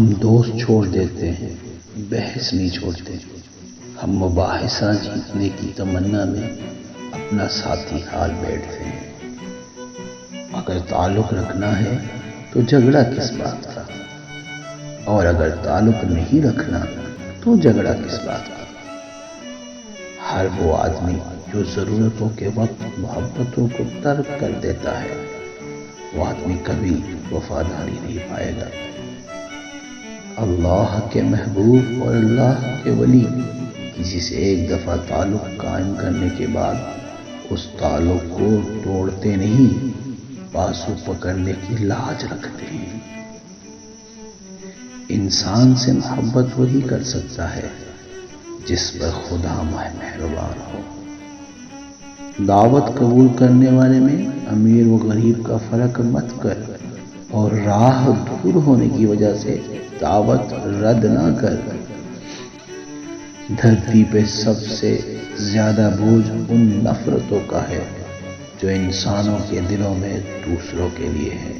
ہم دوست چھوڑ دیتے ہیں، بحث نہیں چھوڑتے۔ ہم مباحثہ جیتنے کی تمنا میں اپنا ساتھی حال بیٹھتے ہیں۔ اگر تعلق رکھنا ہے تو جھگڑا کس بات کا، اور اگر تعلق نہیں رکھنا تو جھگڑا کس بات کا۔ ہر وہ آدمی جو ضرورتوں کے وقت محبتوں کو ترک کر دیتا ہے، وہ آدمی کبھی وفاداری نہیں پائے گا۔ اللہ کے محبوب اور اللہ کے ولی کسی سے ایک دفعہ تعلق قائم کرنے کے بعد اس تعلق کو توڑتے نہیں، بازو پکڑنے کی لاج رکھتے ہیں۔ انسان سے محبت وہی کر سکتا ہے جس پر خدا مہربان ہو۔ دعوت قبول کرنے والے میں امیر و غریب کا فرق مت کر، اور راہ دور ہونے کی وجہ سے دعوت رد نہ کر۔ دھرتی پہ سب سے زیادہ بوجھ ان نفرتوں کا ہے جو انسانوں کے دلوں میں دوسروں کے لیے ہے۔